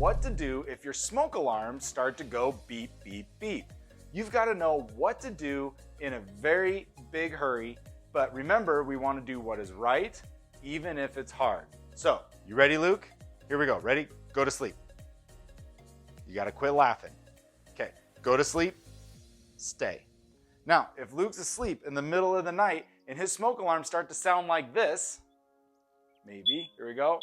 what to do if your smoke alarms start to go beep, beep, beep. You've got to know what to do in a very big hurry, but remember, we want to do what is right, even if it's hard. So, you ready, Luke? Here we go. Ready? Go to sleep. You got to quit laughing. Okay, go to sleep, stay. Now, if Luke's asleep in the middle of the night and his smoke alarms start to sound like this, maybe, here we go.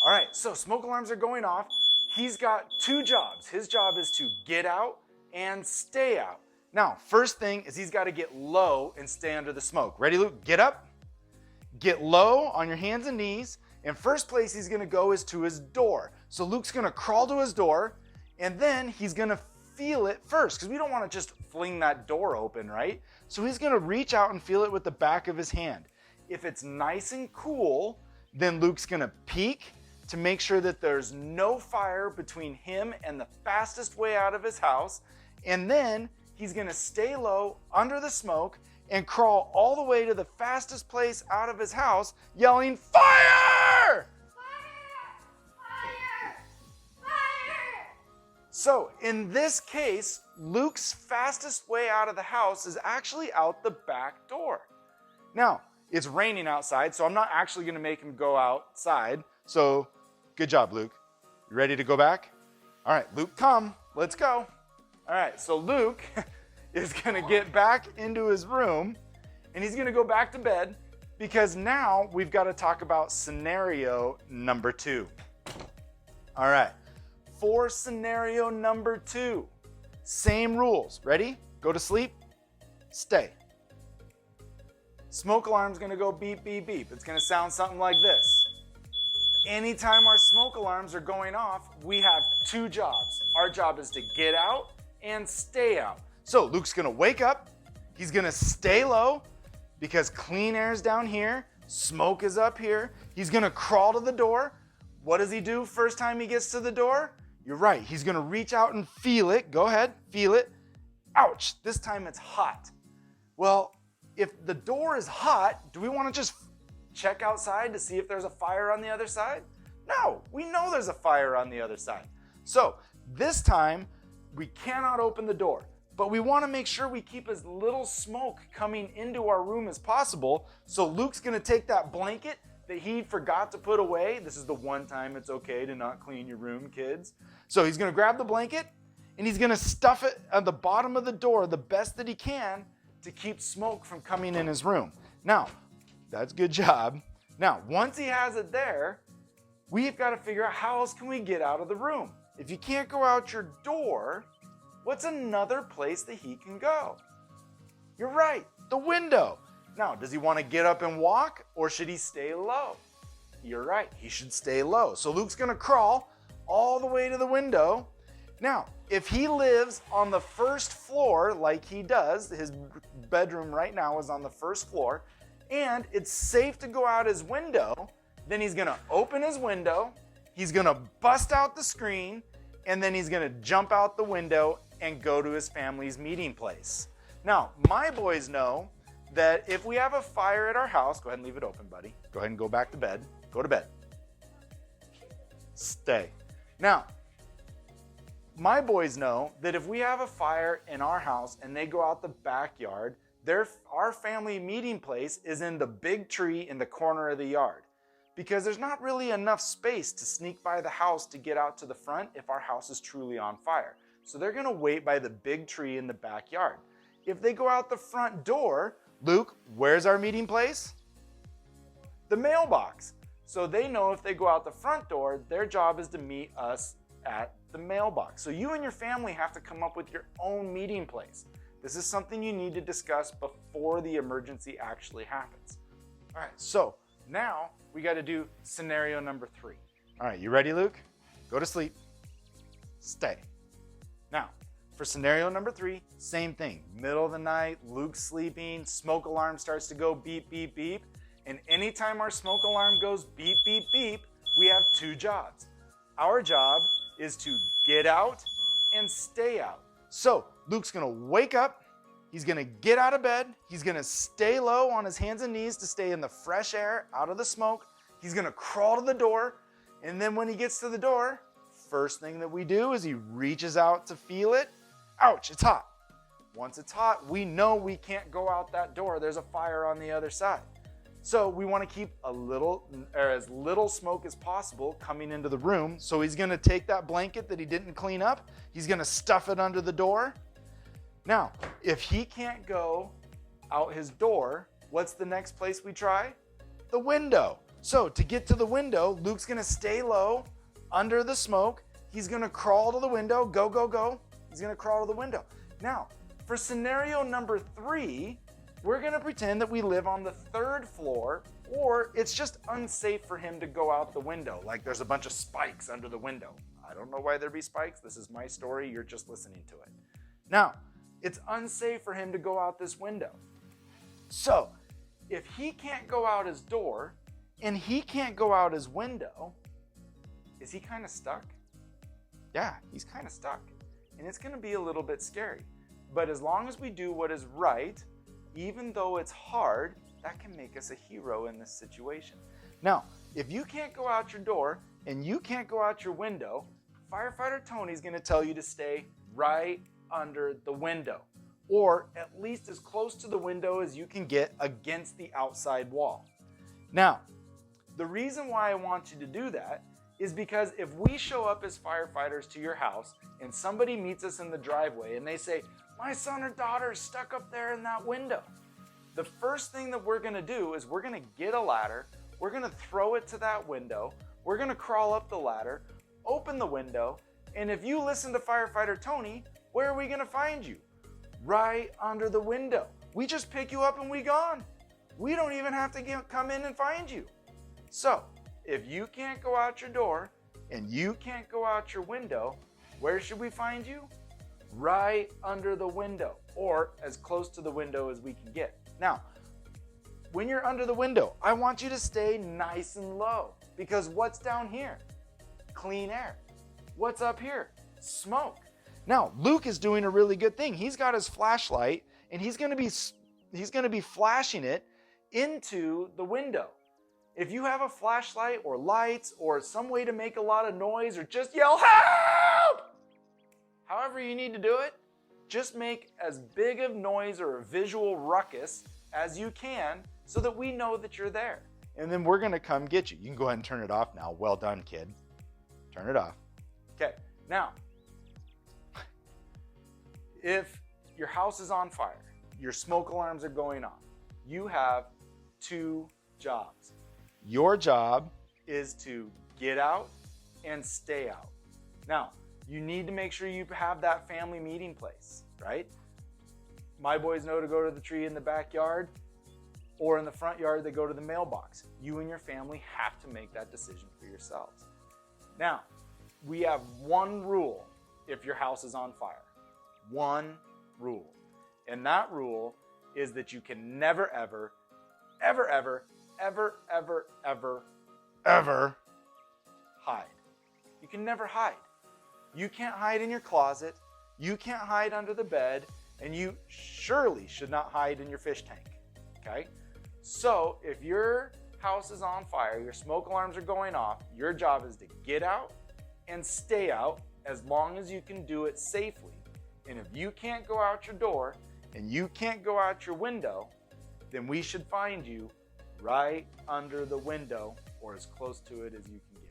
All right, so smoke alarms are going off. He's got two jobs. His job is to get out and stay out. Now, first thing is he's got to get low and stay under the smoke. Ready, Luke? Get up, get low on your hands and knees, and first place he's going to go is to his door. So Luke's going to crawl to his door, and then he's going to feel it first, because we don't want to just fling that door open, right? So he's going to reach out and feel it with the back of his hand. If it's nice and cool, then Luke's going to peek to make sure that there's no fire between him and the fastest way out of his house. And then he's gonna stay low under the smoke and crawl all the way to the fastest place out of his house, yelling, "Fire! Fire! Fire!" So in this case, Luke's fastest way out of the house is actually out the back door. Now, it's raining outside, so I'm not actually gonna make him go outside. So good job, Luke. You ready to go back? All right, Luke, come. Let's go. All right, so Luke is going to get back into his room, and he's going to go back to bed, because now we've got to talk about scenario number 2. All right, for scenario number 2, same rules. Ready? Go to sleep, stay. Smoke alarm's going to go beep, beep, beep. It's going to sound something like this. Anytime our smoke alarms are going off, we have two jobs. Our job is to get out and stay out. So Luke's gonna wake up, he's gonna stay low because clean air's down here, smoke is up here. He's gonna crawl to the door. What does he do first time he gets to the door? You're right, he's gonna reach out and feel it. Go ahead, feel it. Ouch, this time it's hot. Well, if the door is hot, do we wanna just check outside to see if there's a fire on the other side? No, we know there's a fire on the other side. So this time, we cannot open the door, but we want to make sure we keep as little smoke coming into our room as possible. So Luke's going to take that blanket that he forgot to put away. This is the one time it's okay to not clean your room, kids. So he's going to grab the blanket and he's going to stuff it at the bottom of the door the best that he can to keep smoke from coming in his room. Now, that's a good job. Now, once he has it there, we've got to figure out how else can we get out of the room. If you can't go out your door, what's another place that he can go? You're right, the window. Now, does he want to get up and walk, or should he stay low? You're right, he should stay low. So Luke's going to crawl all the way to the window. Now, if he lives on the first floor like he does, his bedroom right now is on the first floor, and it's safe to go out his window, then he's going to open his window, he's going to bust out the screen, and then he's going to jump out the window and go to his family's meeting place. Now, my boys know that if we have a fire at our house, go ahead and leave it open, buddy. Go ahead and go back to bed. Go to bed. Stay. Now, my boys know that if we have a fire in our house and they go out the backyard, our family meeting place is in the big tree in the corner of the yard, because there's not really enough space to sneak by the house to get out to the front if our house is truly on fire. So they're going to wait by the big tree in the backyard. If they go out the front door, Luke, where's our meeting place? The mailbox. So they know if they go out the front door, their job is to meet us at the mailbox. So you and your family have to come up with your own meeting place. This is something you need to discuss before the emergency actually happens. All right, so now we got to do scenario number 3. All right, you ready, Luke? Go to sleep. Stay. Now, for scenario number 3, same thing. Middle of the night, Luke's sleeping, smoke alarm starts to go beep, beep, beep. And anytime our smoke alarm goes beep, beep, beep, we have 2 jobs. Our job is to get out and stay out. So Luke's gonna wake up, he's gonna get out of bed, he's gonna stay low on his hands and knees to stay in the fresh air, out of the smoke. He's gonna crawl to the door, And then when he gets to the door, first thing that we do is he reaches out to feel it. Ouch, it's hot. Once it's hot, we know we can't go out that door. There's a fire on the other side. So we want to keep as little smoke as possible coming into the room. So he's going to take that blanket that he didn't clean up. He's going to stuff it under the door. Now, if he can't go out his door, what's the next place we try? The window. So to get to the window, Luke's going to stay low under the smoke. He's going to crawl to the window. Go, go, go. He's going to crawl to the window. Now, for scenario number 3, we're going to pretend that we live on the 3rd floor, or it's just unsafe for him to go out the window. Like there's a bunch of spikes under the window. I don't know why there'd be spikes. This is my story. You're just listening to it. Now, it's unsafe for him to go out this window. So, if he can't go out his door and he can't go out his window, is he kind of stuck? Yeah, he's kind of stuck. And it's going to be a little bit scary. But as long as we do what is right, even though it's hard, that can make us a hero in this situation. Now, if you can't go out your door and you can't go out your window, Firefighter Tony's going to tell you to stay right under the window, or at least as close to the window as you can get against the outside wall. Now, the reason why I want you to do that is because if we show up as firefighters to your house and somebody meets us in the driveway and they say, my son or daughter is stuck up there in that window, the first thing that we're going to do is we're going to get a ladder, we're going to throw it to that window, we're going to crawl up the ladder, open the window, and if you listen to Firefighter Tony, where are we going to find you? Right under the window. We just pick you up and we gone. We don't even have to come in and find you. So, if you can't go out your door and you can't go out your window, where should we find you? Right under the window, or as close to the window as we can get. Now, when you're under the window, I want you to stay nice and low, because what's down here? Clean air. What's up here? Smoke. Now, Luke is doing a really good thing. He's got his flashlight and he's going to be flashing it into the window. If you have a flashlight or lights or some way to make a lot of noise or just yell, help! However you need to do it, just make as big of noise or a visual ruckus as you can so that we know that you're there. And then we're going to come get you. You can go ahead and turn it off now. Well done, kid. Turn it off. Okay, now, if your house is on fire, your smoke alarms are going off, you have 2 jobs. Your job is to get out and stay out. Now, you need to make sure you have that family meeting place, right? My boys know to go to the tree in the backyard, or in the front yard, they go to the mailbox. You and your family have to make that decision for yourselves. Now, we have one rule if your house is on fire. One rule. And that rule is that you can never, ever, ever, ever, ever, ever, ever, ever hide. You can never hide. You can't hide in your closet. You can't hide under the bed. And you surely should not hide in your fish tank. Okay? So if your house is on fire, your smoke alarms are going off, your job is to get out and stay out as long as you can do it safely. And if you can't go out your door and you can't go out your window, then we should find you right under the window or as close to it as you can get.